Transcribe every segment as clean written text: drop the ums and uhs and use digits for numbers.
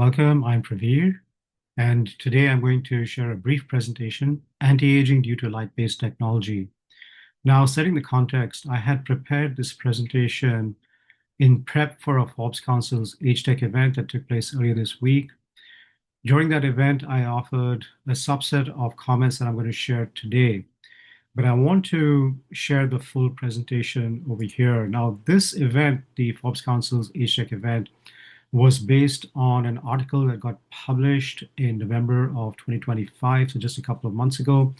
welcome. I'm Praveer, and today I'm going to share a brief presentation, Anti-Aging Due to Light-Based Technology. Now, setting the context, I had prepared this presentation in prep for a Forbes Council's Age Tech event that took place earlier this week. During that event, I offered a subset of comments that I'm going to share today, but I want to share the full presentation over here. Now, this event, the Forbes Council's Age Tech event, was based on an article that got published in November of 2025, so just a couple of months ago.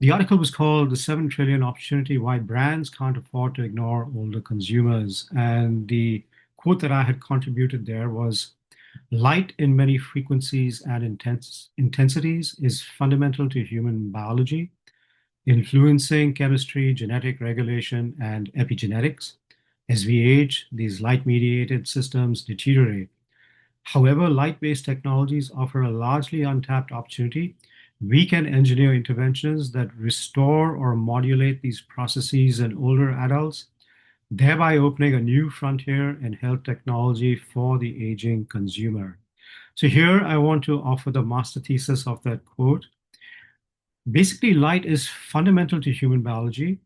The article was called The 7 Trillion Opportunity Why Brands Can't Afford to Ignore Older Consumers. And the quote that I had contributed there was, light in many frequencies and intensities is fundamental to human biology, influencing chemistry, genetic regulation, and epigenetics. As we age, these light-mediated systems deteriorate. However, light-based technologies offer a largely untapped opportunity. We can engineer interventions that restore or modulate these processes in older adults, thereby opening a new frontier in health technology for the aging consumer. So here I want to offer the master thesis of that quote. Basically, light is fundamental to human biology.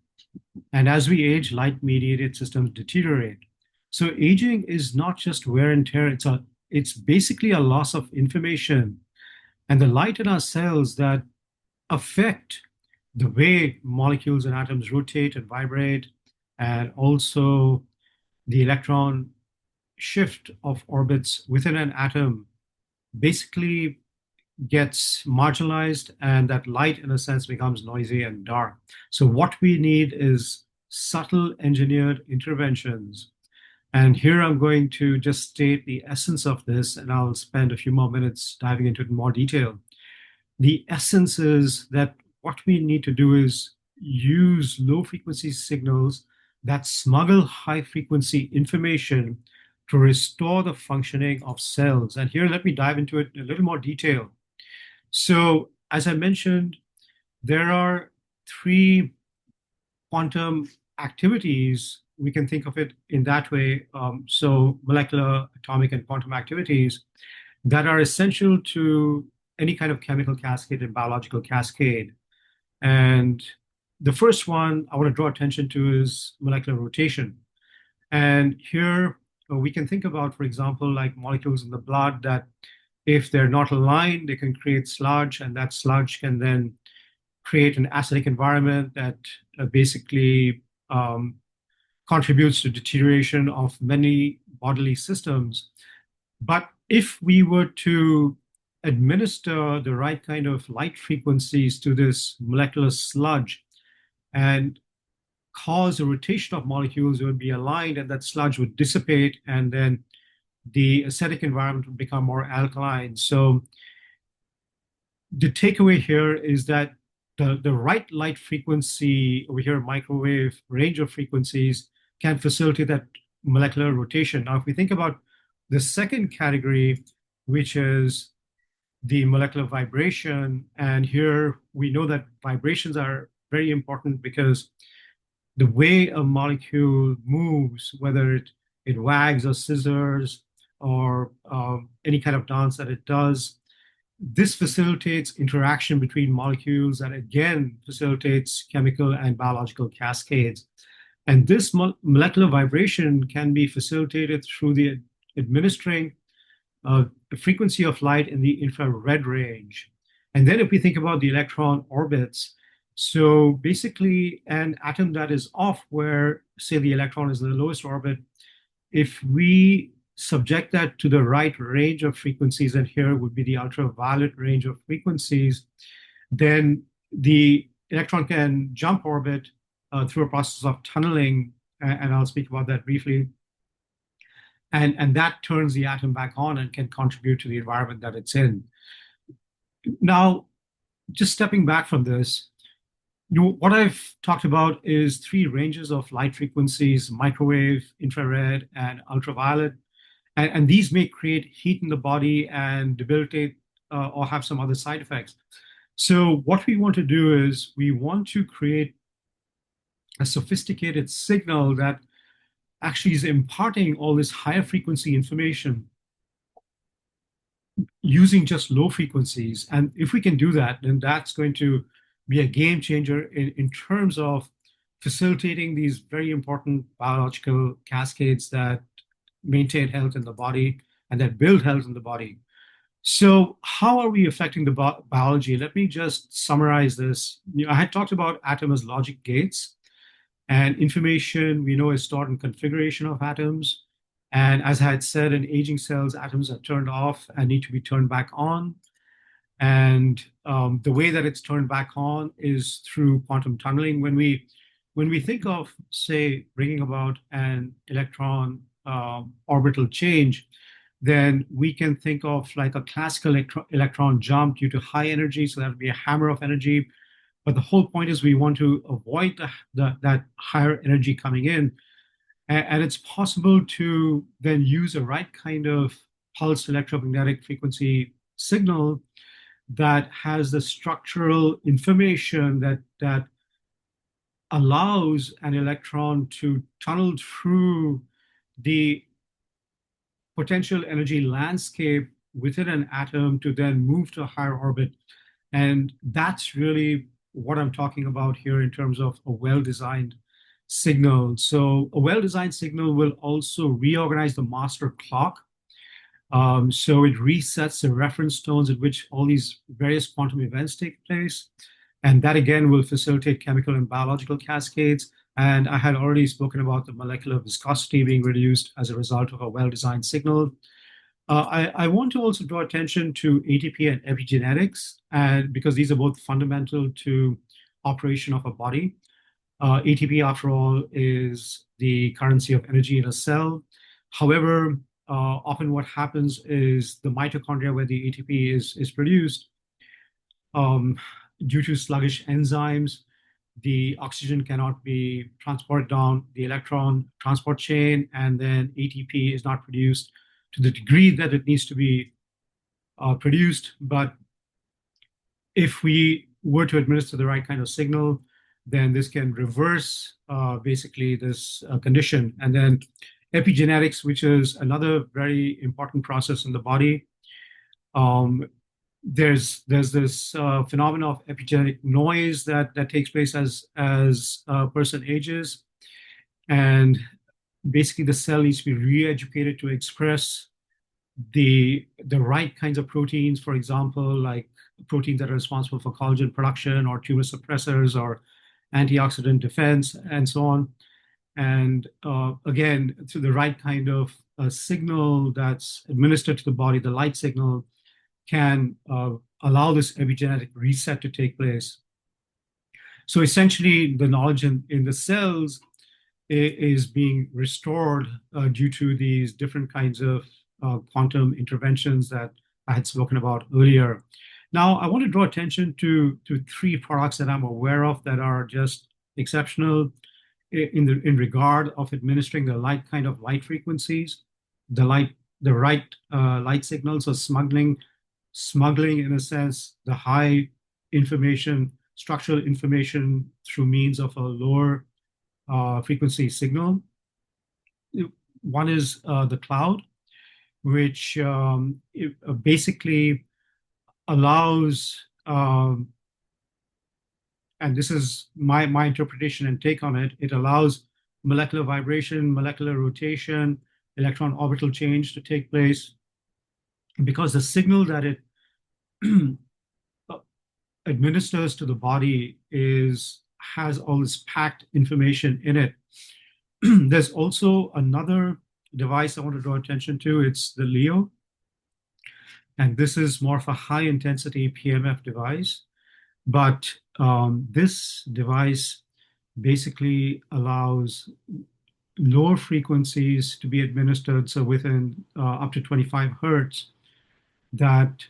And as we age, light-mediated systems deteriorate. So aging is not just wear and tear, it's basically a loss of information. And the light in our cells that affect the way molecules and atoms rotate and vibrate, and also the electron shift of orbits within an atom basically gets marginalized, and that light, in a sense, becomes noisy and dark. So what we need is subtle engineered interventions. And here I'm going to just state the essence of this, and I'll spend a few more minutes diving into it in more detail. The essence is that what we need to do is use low frequency signals that smuggle high frequency information to restore the functioning of cells. And here, let me dive into it in a little more detail. So, as I mentioned, there are three quantum activities. We can think of it in that way. So, molecular, atomic, and quantum activities that are essential to any kind of chemical cascade and biological cascade. And the first one I want to draw attention to is molecular rotation. And here we can think about, for example, like molecules in the blood that if they're not aligned, they can create sludge, and that sludge can then create an acidic environment that basically contributes to deterioration of many bodily systems. But if we were to administer the right kind of light frequencies to this molecular sludge and cause a rotation of molecules, it would be aligned, and that sludge would dissipate, and then the acidic environment would become more alkaline. So the takeaway here is that the right light frequency over here, microwave range of frequencies, can facilitate that molecular rotation. Now, if we think about the second category, which is the molecular vibration, and here we know that vibrations are very important because the way a molecule moves, whether it wags or scissors or any kind of dance that it does, this facilitates interaction between molecules and again facilitates chemical and biological cascades. And this molecular vibration can be facilitated through the administering the frequency of light in the infrared range. And then if we think about the electron orbits, so basically an atom that is off where, say, the electron is in the lowest orbit, if we subject that to the right range of frequencies, and here would be the ultraviolet range of frequencies, then the electron can jump orbit through a process of tunneling, and I'll speak about that briefly. And that turns the atom back on and can contribute to the environment that it's in. Now, just stepping back from this, what I've talked about is three ranges of light frequencies: microwave, infrared, and ultraviolet. And these may create heat in the body and debilitate or have some other side effects. So what we want to do is we want to create a sophisticated signal that actually is imparting all this higher frequency information using just low frequencies. And if we can do that, then that's going to be a game changer in terms of facilitating these very important biological cascades that maintain health in the body and that build health in the body. So, how are we affecting the biology? Let me just summarize this. I had talked about atoms as logic gates, and information we know is stored in configuration of atoms. And as I had said, in aging cells, atoms are turned off and need to be turned back on. And the way that it's turned back on is through quantum tunneling. When we think of, say, bringing about an electron orbital change, then we can think of like a classical electron jump due to high energy. So that would be a hammer of energy. But the whole point is we want to avoid that higher energy coming in. And it's possible to then use a right kind of pulsed electromagnetic frequency signal that has the structural information that allows an electron to tunnel through the potential energy landscape within an atom to then move to a higher orbit. And that's really what I'm talking about here in terms of a well-designed signal. So a well-designed signal will also reorganize the master clock. So it resets the reference tones at which all these various quantum events take place. And that again will facilitate chemical and biological cascades. And I had already spoken about the molecular viscosity being reduced as a result of a well-designed signal. I want to also draw attention to ATP and epigenetics, and because these are both fundamental to operation of a body. ATP, after all, is the currency of energy in a cell. However, often what happens is the mitochondria where the ATP is produced, um, due to sluggish enzymes, the oxygen cannot be transported down the electron transport chain, and then ATP is not produced to the degree that it needs to be produced. But if we were to administer the right kind of signal, then this can reverse basically this condition. And then epigenetics, which is another very important process in the body. There's this phenomenon of epigenetic noise that takes place as a person ages, and basically the cell needs to be re-educated to express the right kinds of proteins, for example, like proteins that are responsible for collagen production or tumor suppressors or antioxidant defense and so on. And again, through the right kind of signal that's administered to the body, the light signal can allow this epigenetic reset to take place. So essentially, the knowledge in the cells is being restored due to these different kinds of quantum interventions that I had spoken about earlier. Now, I want to draw attention to three products that I'm aware of that are just exceptional in regard of administering the right kind of light frequencies, the right light signals, or smuggling in a sense the high information, structural information through means of a lower frequency signal. One is the cloud, which basically allows, and this is my interpretation and take on it, it allows molecular vibration, molecular rotation, electron orbital change to take place, because the signal that it administers to the body has all this packed information in it. There's also another device I want to draw attention to. It's the Leo. And this is more of a high intensity PMF device. But this device basically allows lower frequencies to be administered, so within up to 25 hertz, that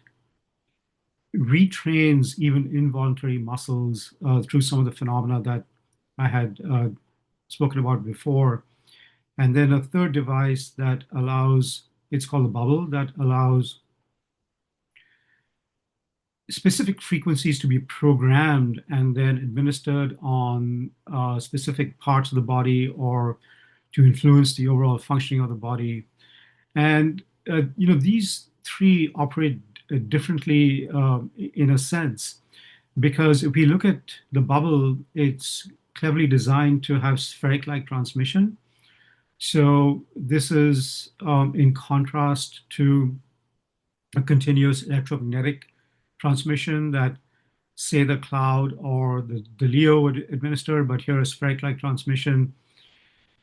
retrains even involuntary muscles through some of the phenomena that I had spoken about before. And then a third device that allows, it's called a bubble, that allows specific frequencies to be programmed and then administered on specific parts of the body or to influence the overall functioning of the body. And these three operate differently in a sense. Because if we look at the bubble, it's cleverly designed to have spheric-like transmission. So this is in contrast to a continuous electromagnetic transmission that, say, the cloud or the LEO would administer, but here a spheric-like transmission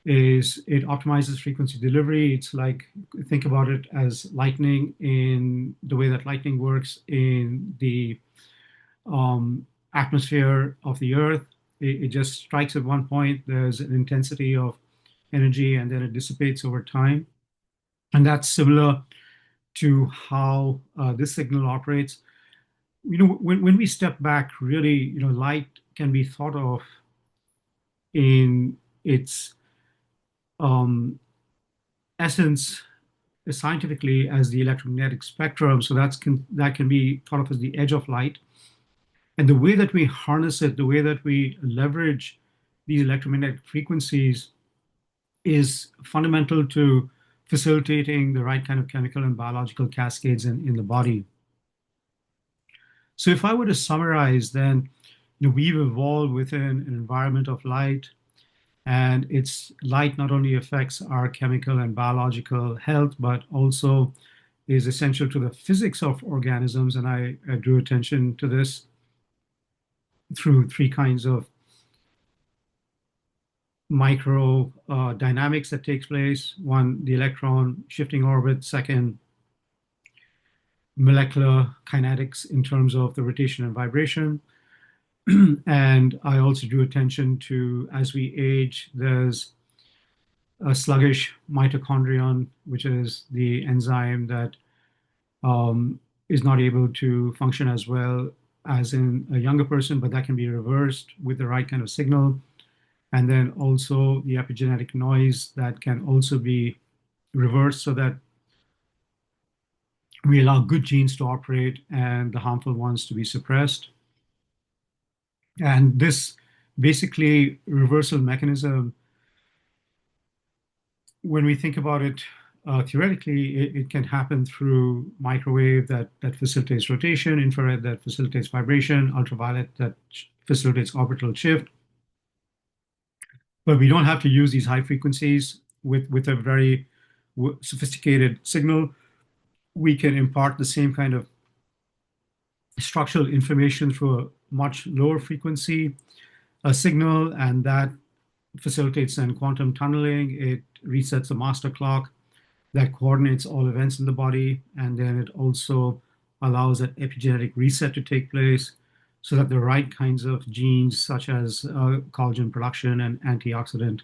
is it optimizes frequency delivery. It's like, think about it as lightning in the way that lightning works in the atmosphere of the Earth. It just strikes at one point, there's an intensity of energy, and then it dissipates over time. And that's similar to how this signal operates. When we step back, really, light can be thought of in its um, essence scientifically as the electromagnetic spectrum. So that can be thought of as the edge of light. And the way that we harness it, the way that we leverage these electromagnetic frequencies is fundamental to facilitating the right kind of chemical and biological cascades in the body. So if I were to summarize, then we've evolved within an environment of light, and its light not only affects our chemical and biological health, but also is essential to the physics of organisms. And I drew attention to this through three kinds of micro dynamics that takes place. One, the electron shifting orbit. Second, molecular kinetics in terms of the rotation and vibration. And I also drew attention to, as we age, there's a sluggish mitochondrion, which is the enzyme that is not able to function as well as in a younger person, but that can be reversed with the right kind of signal. And then also the epigenetic noise that can also be reversed so that we allow good genes to operate and the harmful ones to be suppressed. And this basically reversal mechanism, when we think about it theoretically, it can happen through microwave that facilitates rotation, infrared that facilitates vibration, ultraviolet that facilitates orbital shift. But we don't have to use these high frequencies with a very sophisticated signal. We can impart the same kind of structural information through a much lower frequency signal, and that facilitates then quantum tunneling. It resets the master clock that coordinates all events in the body, and then it also allows that epigenetic reset to take place so that the right kinds of genes, such as collagen production and antioxidant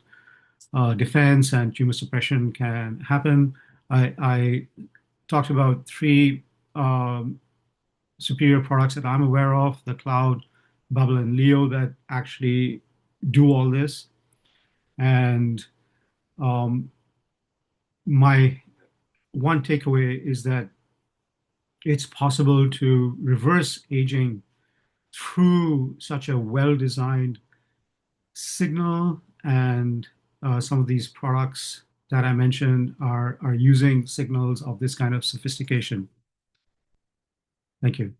defense and tumor suppression, can happen. I talked about three superior products that I'm aware of, the Cloud, Bubble, and Leo, that actually do all this. And my one takeaway is that it's possible to reverse aging through such a well-designed signal, and some of these products that I mentioned are using signals of this kind of sophistication. Thank you.